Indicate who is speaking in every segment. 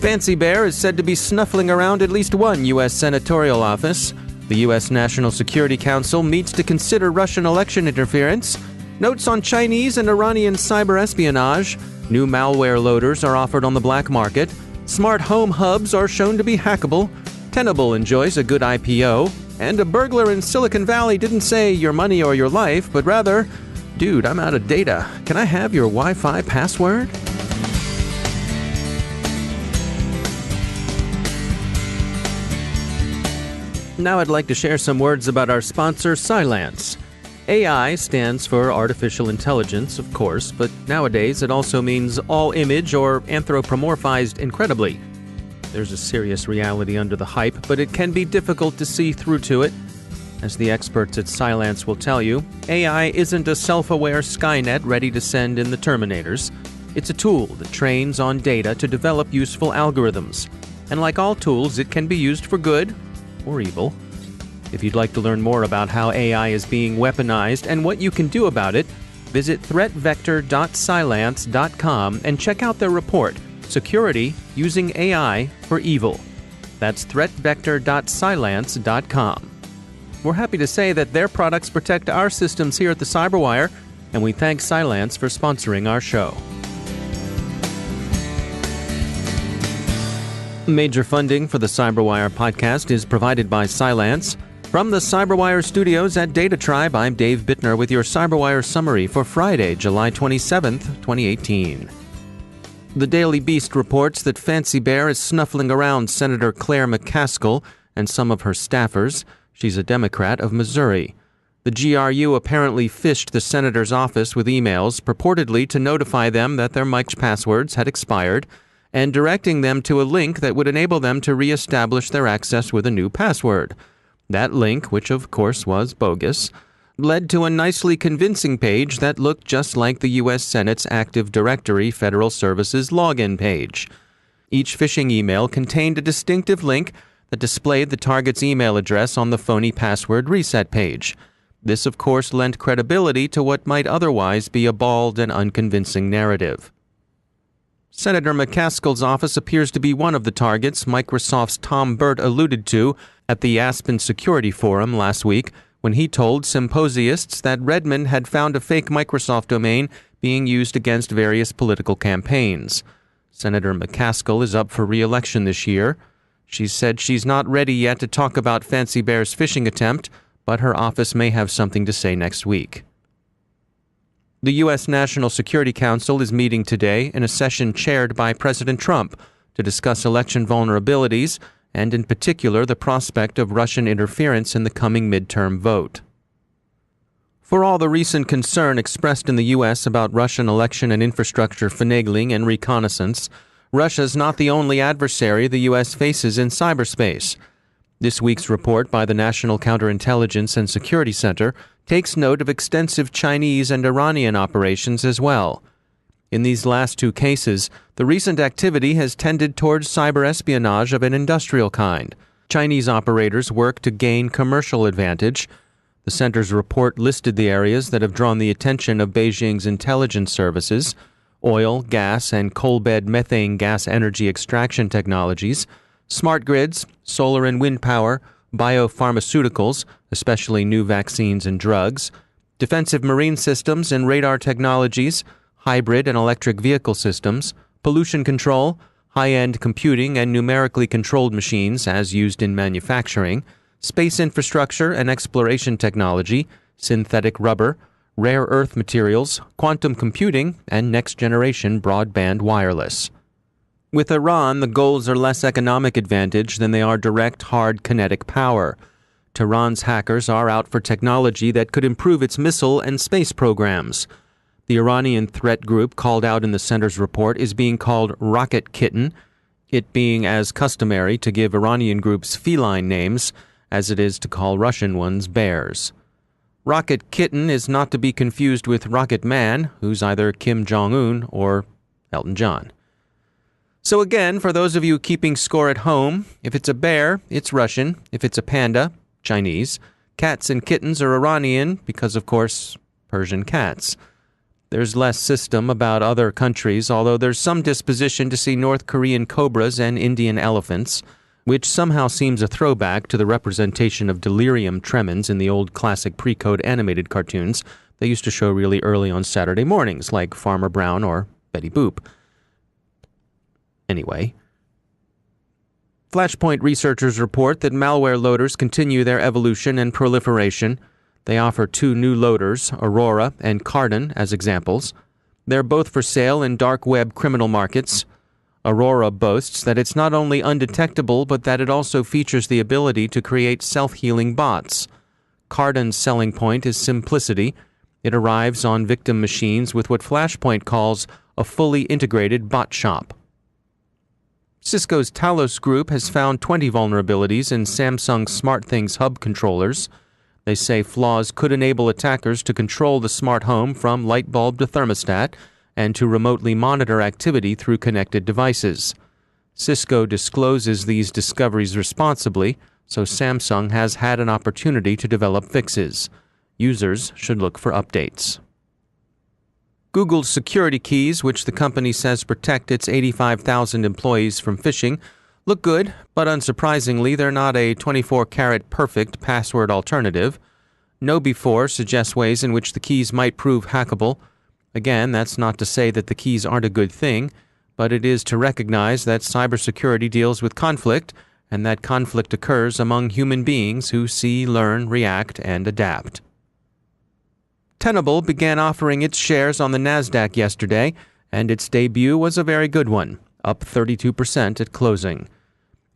Speaker 1: Fancy Bear is said to be snuffling around at least one US Senatorial office. The US National Security Council meets to consider Russian election interference. Notes on Chinese and Iranian cyberespionage. New malware loaders are offered on the black market. Smart home hubs are shown to be hackable. Tenable enjoys a good IPO. And a burglar in Silicon Valley didn't say your money or your life, but rather, dude, I'm out of data. Can I have your Wi-Fi password? Now I'd like to share some words about our sponsor, Cylance. AI stands for artificial intelligence, of course, but nowadays it also means all image or anthropomorphized incredibly. There's a serious reality under the hype, but it can be difficult to see through to it. As the experts at Cylance will tell you, AI isn't a self-aware Skynet ready to send in the Terminators. It's a tool that trains on data to develop useful algorithms. And like all tools, it can be used for good or evil. If you'd like to learn more about how AI is being weaponized and what you can do about it, visit threatvector.cylance.com and check out their report, Security Using AI for Evil. That's threatvector.cylance.com. We're happy to say that their products protect our systems here at the CyberWire, and we thank Cylance for sponsoring our show. Major funding for the CyberWire podcast is provided by Cylance. From the CyberWire studios at Data Tribe, I'm Dave Bittner with your CyberWire summary for Friday, July 27th, 2018. The Daily Beast reports that Fancy Bear is snuffling around Senator Claire McCaskill and some of her staffers. She's a Democrat of Missouri. The GRU apparently phished the senator's office with emails purportedly to notify them that their mic's passwords had expired and directing them to a link that would enable them to reestablish their access with a new password. That link, which of course was bogus, led to a nicely convincing page that looked just like the U.S. Senate's Active Directory Federal Services login page. Each phishing email contained a distinctive link that displayed the target's email address on the phony password reset page. This, of course, lent credibility to what might otherwise be a bald and unconvincing narrative. Senator McCaskill's office appears to be one of the targets Microsoft's Tom Burt alluded to at the Aspen Security Forum last week when he told symposiasts that Redmond had found a fake Microsoft domain being used against various political campaigns. Senator McCaskill is up for re-election this year. She said she's not ready yet to talk about Fancy Bear's phishing attempt, but her office may have something to say next week. The U.S. National Security Council is meeting today in a session chaired by President Trump to discuss election vulnerabilities and, in particular, the prospect of Russian interference in the coming midterm vote. For all the recent concern expressed in the U.S. about Russian election and infrastructure finagling and reconnaissance, Russia's not the only adversary the U.S. faces in cyberspace. This week's report by the National Counterintelligence and Security Center takes note of extensive Chinese and Iranian operations as well. In these last two cases, the recent activity has tended towards cyberespionage of an industrial kind. Chinese operators work to gain commercial advantage. The center's report listed the areas that have drawn the attention of Beijing's intelligence services: oil, gas, and coal bed methane gas energy extraction technologies, smart grids, solar and wind power, biopharmaceuticals, especially new vaccines and drugs, defensive marine systems and radar technologies, hybrid and electric vehicle systems, pollution control, high-end computing and numerically controlled machines as used in manufacturing, space infrastructure and exploration technology, synthetic rubber, rare earth materials, quantum computing, and next-generation broadband wireless. With Iran, the goals are less economic advantage than they are direct, hard kinetic power. Tehran's hackers are out for technology that could improve its missile and space programs. The Iranian threat group called out in the center's report is being called Rocket Kitten, it being as customary to give Iranian groups feline names as it is to call Russian ones bears. Rocket Kitten is not to be confused with Rocket Man, who's either Kim Jong-un or Elton John. So again, for those of you keeping score at home, if it's a bear, it's Russian. If it's a panda, Chinese. Cats and kittens are Iranian because, of course, Persian cats. There's less system about other countries, although there's some disposition to see North Korean cobras and Indian elephants, which somehow seems a throwback to the representation of delirium tremens in the old classic pre-code animated cartoons they used to show really early on Saturday mornings, like Farmer Brown or Betty Boop. Anyway, Flashpoint researchers report that malware loaders continue their evolution and proliferation. They offer 2 new loaders, Aurora and Cardon, as examples. They're both for sale in dark web criminal markets. Aurora boasts that it's not only undetectable, but that it also features the ability to create self-healing bots. Cardon's selling point is simplicity. It arrives on victim machines with what Flashpoint calls a fully integrated bot shop. Cisco's Talos group has found 20 vulnerabilities in Samsung SmartThings hub controllers. They say flaws could enable attackers to control the smart home from light bulb to thermostat and to remotely monitor activity through connected devices. Cisco discloses these discoveries responsibly, so Samsung has had an opportunity to develop fixes. Users should look for updates. Google's security keys, which the company says protect its 85,000 employees from phishing, look good, but unsurprisingly, they're not a 24-karat perfect password alternative. KnowBe4 suggests ways in which the keys might prove hackable. Again, that's not to say that the keys aren't a good thing, but it is to recognize that cybersecurity deals with conflict, and that conflict occurs among human beings who see, learn, react, and adapt. Tenable began offering its shares on the NASDAQ yesterday, and its debut was a very good one, up 32% at closing.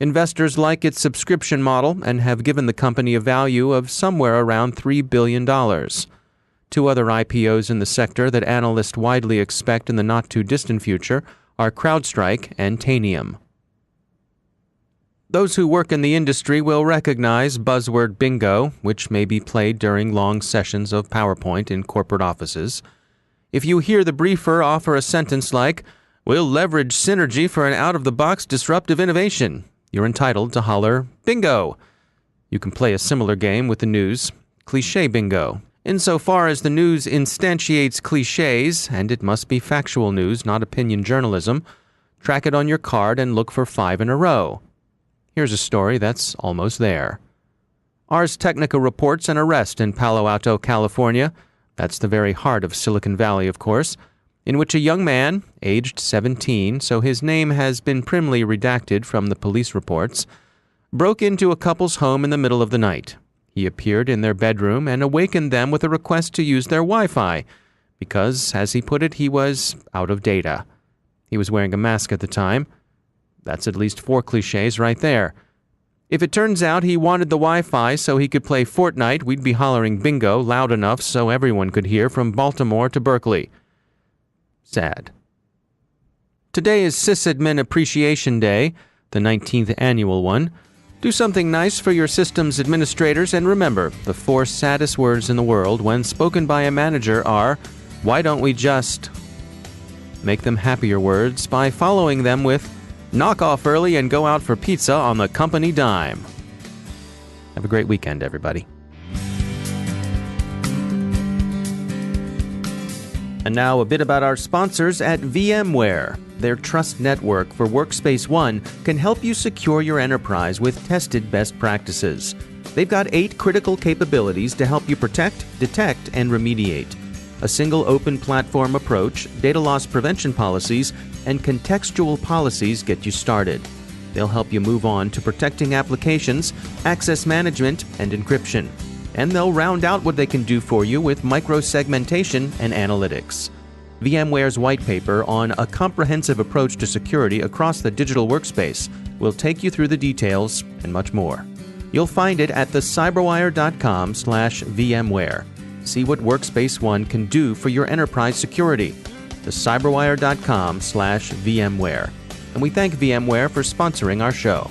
Speaker 1: Investors like its subscription model and have given the company a value of somewhere around $3 billion. 2 other IPOs in the sector that analysts widely expect in the not-too-distant future are CrowdStrike and Tanium. Those who work in the industry will recognize buzzword bingo, which may be played during long sessions of PowerPoint in corporate offices. If you hear the briefer offer a sentence like, "We'll leverage synergy for an out-of-the-box disruptive innovation," you're entitled to holler, "Bingo!" You can play a similar game with the news, cliché bingo. Insofar as the news instantiates clichés, and it must be factual news, not opinion journalism, track it on your card and look for 5 in a row. Here's a story that's almost there. Ars Technica reports an arrest in Palo Alto, California. That's the very heart of Silicon Valley, of course, in which a young man, aged 17, so his name has been primly redacted from the police reports, broke into a couple's home in the middle of the night. He appeared in their bedroom and awakened them with a request to use their Wi-Fi, because, as he put it, he was out of data. He was wearing a mask at the time. That's at least 4 clichés right there. If it turns out he wanted the Wi-Fi so he could play Fortnite, we'd be hollering bingo loud enough so everyone could hear from Baltimore to Berkeley. Sad. Today is Sysadmin Appreciation Day, the 19th annual one. Do something nice for your systems administrators, and remember, the 4 saddest words in the world when spoken by a manager are, "Why don't we just..." Make them happier words by following them with, "Knock off early and go out for pizza on the company dime." Have a great weekend, everybody. And now a bit about our sponsors at VMware. Their trust network for Workspace ONE can help you secure your enterprise with tested best practices. They've got 8 critical capabilities to help you protect, detect, and remediate. A single open platform approach, data loss prevention policies, and contextual policies get you started. They'll help you move on to protecting applications, access management, and encryption. And they'll round out what they can do for you with micro-segmentation and analytics. VMware's white paper on a comprehensive approach to security across the digital workspace will take you through the details and much more. You'll find it at thecyberwire.com/VMware. See what Workspace ONE can do for your enterprise security. thecyberwire.com/VMware. And we thank VMware for sponsoring our show.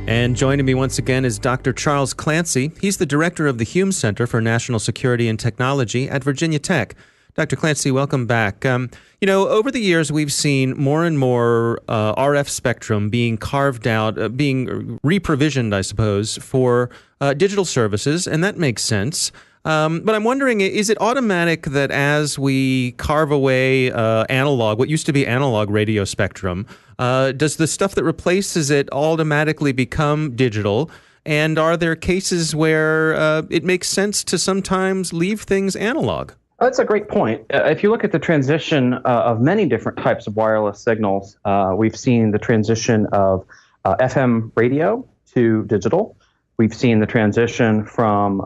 Speaker 1: And joining me once again is Dr. Charles Clancy. He's the director of the Hume Center for National Security and Technology at Virginia Tech. Dr. Clancy, welcome back. Over the years, we've seen more and more RF spectrum being carved out, being reprovisioned, I suppose, for digital services, and that makes sense. But I'm wondering, is it automatic that as we carve away analog, what used to be analog radio spectrum, does the stuff that replaces it automatically become digital? And are there cases where it makes sense to sometimes leave things analog?
Speaker 2: That's a great point. If you look at the transition of many different types of wireless signals, we've seen the transition of FM radio to digital. We've seen the transition from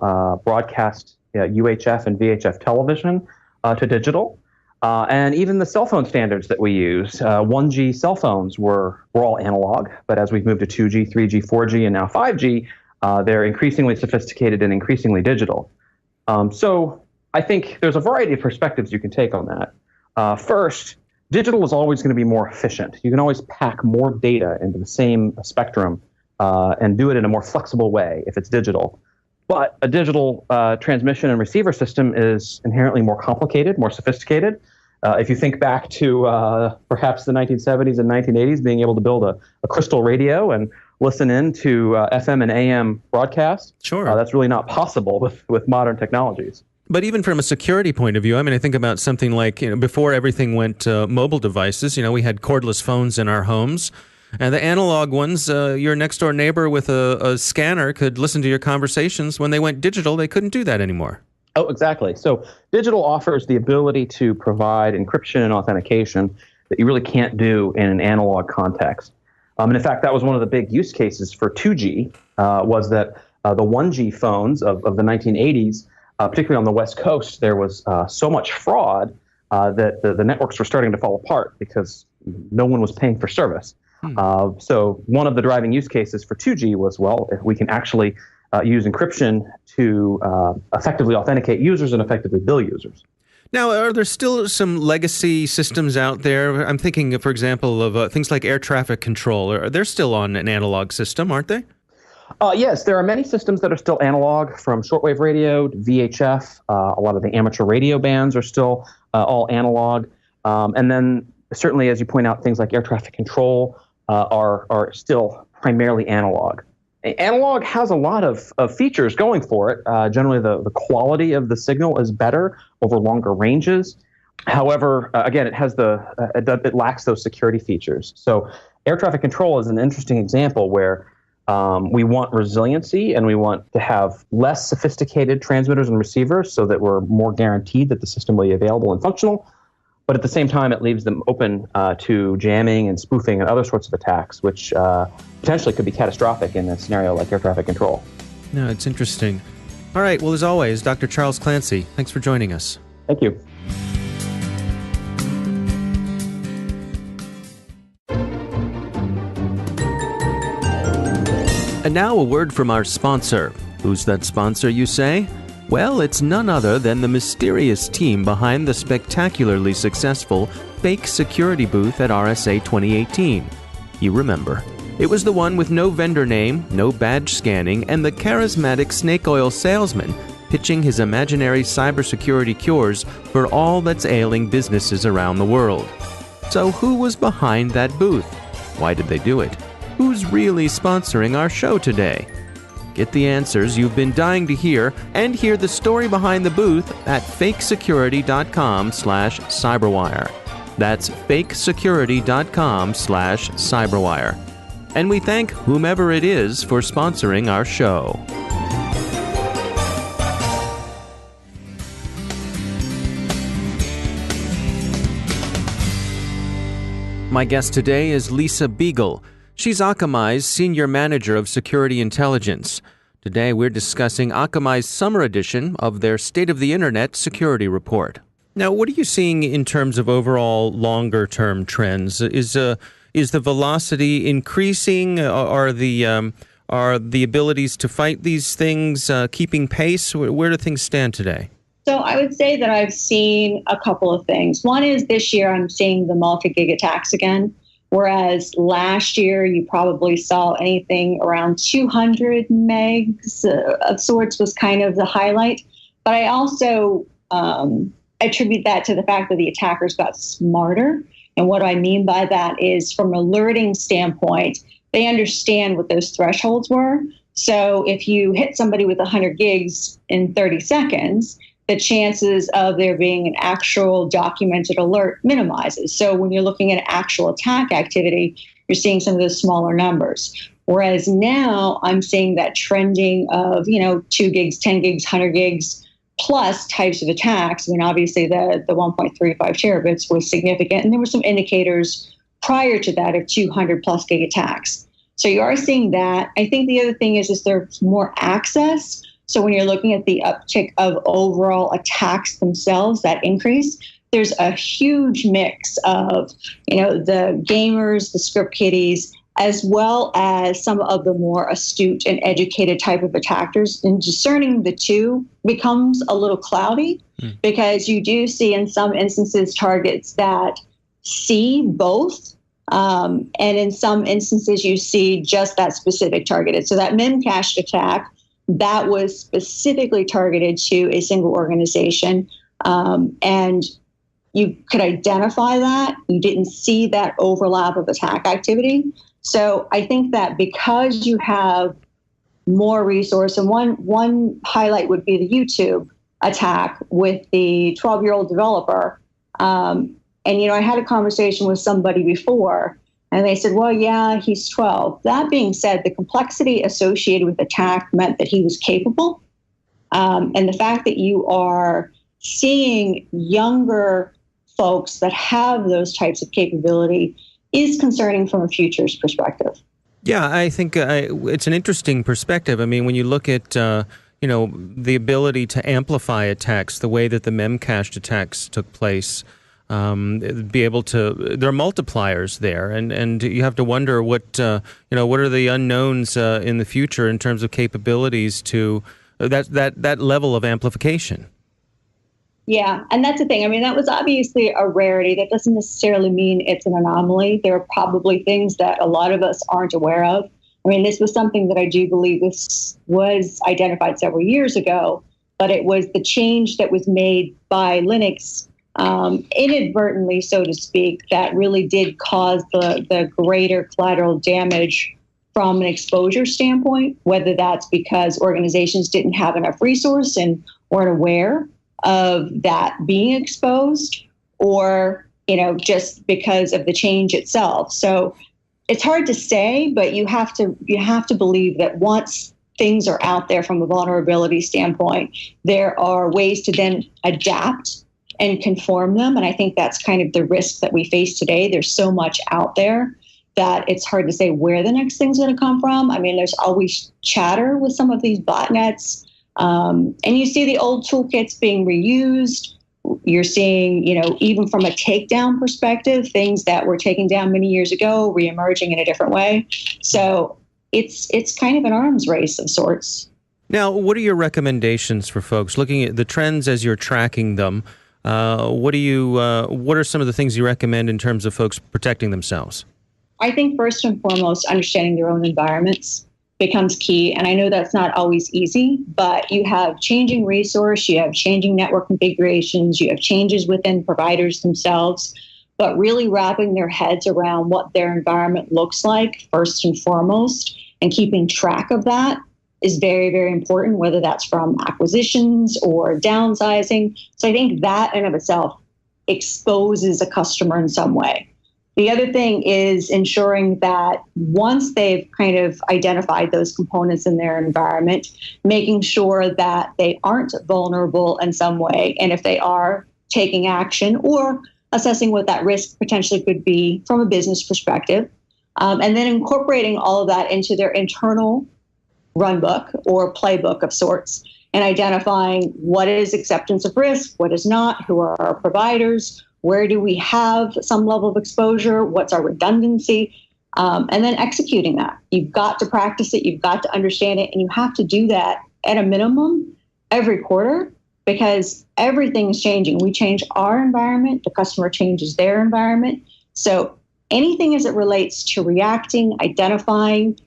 Speaker 2: broadcast UHF and VHF television to digital. And even the cell phone standards that we use, 1G cell phones were all analog, but as we've moved to 2G, 3G, 4G, and now 5G, they're increasingly sophisticated and increasingly digital. So I think there's a variety of perspectives you can take on that. First, digital is always going to be more efficient. You can always pack more data into the same spectrum and do it in a more flexible way if it's digital. But a digital transmission and receiver system is inherently more complicated, more sophisticated. If you think back to perhaps the 1970s and 1980s, being able to build a crystal radio and listen in to FM and AM broadcasts,
Speaker 1: sure,
Speaker 2: that's really not possible with modern technologies.
Speaker 1: But even from a security point of view, I think about something like, before everything went mobile devices, we had cordless phones in our homes. And the analog ones, your next door neighbor with a scanner could listen to your conversations. When they went digital, they couldn't do that anymore.
Speaker 2: Oh, exactly. So digital offers the ability to provide encryption and authentication that you really can't do in an analog context. And in fact, that was one of the big use cases for 2G, was that the 1G phones of the 1980s, particularly on the West Coast, there was so much fraud that the networks were starting to fall apart because no one was paying for service. So one of the driving use cases for 2G was, well, if we can actually use encryption to effectively authenticate users and effectively bill users.
Speaker 1: Now, are there still some legacy systems out there? I'm thinking, for example, of things like air traffic control. They're still on an analog system, aren't they?
Speaker 2: Yes, there are many systems that are still analog, from shortwave radio to VHF. A lot of the amateur radio bands are still all analog. And then certainly, as you point out, things like air traffic control are still primarily analog. Analog has a lot of features going for it. Generally, the quality of the signal is better over longer ranges. However, again, it lacks those security features. So air traffic control is an interesting example where we want resiliency and we want to have less sophisticated transmitters and receivers so that we're more guaranteed that the system will be available and functional. But at the same time, it leaves them open to jamming and spoofing and other sorts of attacks, which potentially could be catastrophic in a scenario like air traffic control.
Speaker 1: No, it's interesting. All right. Well, as always, Dr. Charles Clancy, thanks for joining us.
Speaker 2: Thank you.
Speaker 1: And now a word from our sponsor. Who's that sponsor, you say? Well, it's none other than the mysterious team behind the spectacularly successful fake security booth at RSA 2018. You remember. It was the one with no vendor name, no badge scanning, and the charismatic snake oil salesman pitching his imaginary cybersecurity cures for all that's ailing businesses around the world. So who was behind that booth? Why did they do it? Who's really sponsoring our show today? Get the answers you've been dying to hear and hear the story behind the booth at fakesecurity.com/cyberwire. That's fakesecurity.com/cyberwire. And we thank whomever it is for sponsoring our show. My guest today is Lisa Beagle. She's Akamai's Senior Manager of Security Intelligence. Today we're discussing Akamai's summer edition of their State of the Internet Security Report. Now, what are you seeing in terms of overall longer-term trends? Is the velocity increasing? Are the abilities to fight these things keeping pace? Where do things stand today?
Speaker 3: So I would say that I've seen a couple of things. One is this year I'm seeing the multi-gig attacks again. Whereas last year, you probably saw anything around 200 megs of sorts was kind of the highlight. But I also, attribute that to the fact that the attackers got smarter. And what I mean by that is, from an alerting standpoint, they understand what those thresholds were. So if you hit somebody with 100 gigs in 30 seconds, the chances of there being an actual documented alert minimizes. So when you're looking at actual attack activity, you're seeing some of those smaller numbers. Whereas now I'm seeing that trending of, 2 gigs, 10 gigs, 100 gigs plus types of attacks. I mean, obviously the 1.35 terabits was significant. And there were some indicators prior to that of 200 plus gig attacks. So you are seeing that. I think the other thing is there's more access. So when you're looking at the uptick of overall attacks themselves, that increase, there's a huge mix of, the gamers, the script kiddies, as well as some of the more astute and educated type of attackers. And discerning the two becomes a little cloudy because you do see in some instances targets that see both. And in some instances, you see just that specific targeted. So that memcached attack, that was specifically targeted to a single organization. And you could identify that. You didn't see that overlap of attack activity. So I think that because you have more resource, and one highlight would be the YouTube attack with the 12-year-old developer. And, I had a conversation with somebody before, and they said, well, yeah, he's 12. That being said, the complexity associated with the attack meant that he was capable. And the fact that you are seeing younger folks that have those types of capability is concerning from a futures perspective.
Speaker 1: Yeah, I think it's an interesting perspective. I mean, when you look at, the ability to amplify attacks, the way that the memcached attacks took place, there are multipliers there, and you have to wonder what are the unknowns in the future in terms of capabilities to that level of amplification.
Speaker 3: Yeah, and that's the thing. I mean, that was obviously a rarity. That doesn't necessarily mean it's an anomaly. There are probably things that a lot of us aren't aware of. I mean, this was something that I do believe was identified several years ago, but it was the change that was made by Linux inadvertently, so to speak, that really did cause the greater collateral damage from an exposure standpoint, whether that's because organizations didn't have enough resource and weren't aware of that being exposed, or, just because of the change itself. So it's hard to say, but you have to believe that once things are out there from a vulnerability standpoint, there are ways to then adapt and conform them. And I think that's kind of the risk that we face today. There's so much out there that it's hard to say where the next thing's going to come from. I mean, there's always chatter with some of these botnets. And you see the old toolkits being reused. You're seeing, even from a takedown perspective, things that were taken down many years ago, reemerging in a different way. So it's kind of an arms race of sorts.
Speaker 1: Now, what are your recommendations for folks looking at the trends as you're tracking them? What are some of the things you recommend in terms of folks protecting themselves?
Speaker 3: I think first and foremost, understanding their own environments becomes key. And I know that's not always easy, but you have changing resource, you have changing network configurations, you have changes within providers themselves, but really wrapping their heads around what their environment looks like first and foremost, and keeping track of that is very, very important, whether that's from acquisitions or downsizing. So I think that in of itself exposes a customer in some way. The other thing is ensuring that once they've kind of identified those components in their environment, making sure that they aren't vulnerable in some way. And if they are, taking action or assessing what that risk potentially could be from a business perspective. And then incorporating all of that into their internal runbook or playbook of sorts, and identifying what is acceptance of risk, what is not, who are our providers, where do we have some level of exposure, what's our redundancy, and then executing that. You've got to practice it, you've got to understand it, and you have to do that at a minimum every quarter, because everything is changing. We change our environment, the customer changes their environment. So anything as it relates to reacting, identifying,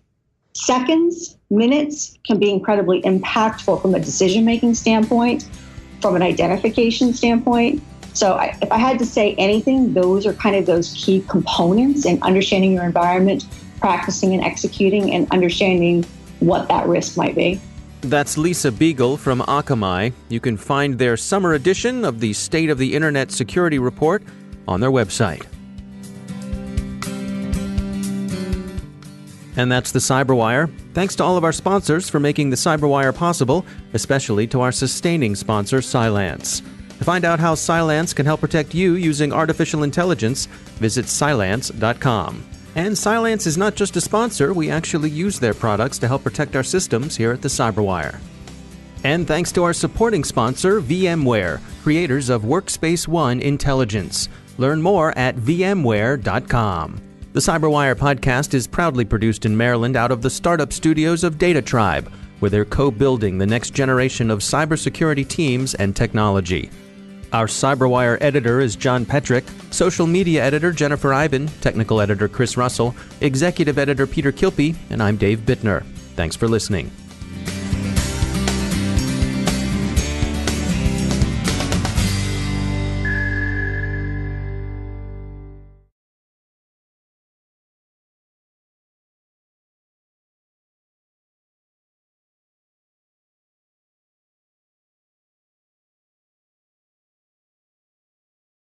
Speaker 3: seconds, minutes can be incredibly impactful from a decision-making standpoint. from an identification standpoint. So if I had to say anything, those are kind of those key components in understanding your environment, practicing and executing, and understanding what that risk might be.
Speaker 1: That's Lisa Beegle from Akamai. You can find their summer edition of the State of the Internet Security Report on their website. And that's the CyberWire. Thanks to all of our sponsors for making the CyberWire possible, especially to our sustaining sponsor, Cylance. To find out how Cylance can help protect you using artificial intelligence, visit Cylance.com. And Cylance is not just a sponsor, we actually use their products to help protect our systems here at the CyberWire. And thanks to our supporting sponsor, VMware, creators of Workspace ONE Intelligence. Learn more at VMware.com. The CyberWire podcast is proudly produced in Maryland out of the startup studios of Data Tribe, where they're co-building the next generation of cybersecurity teams and technology. Our CyberWire editor is John Petrick, social media editor Jennifer Ivan, technical editor Chris Russell, executive editor Peter Kilpie, and I'm Dave Bittner. Thanks for listening.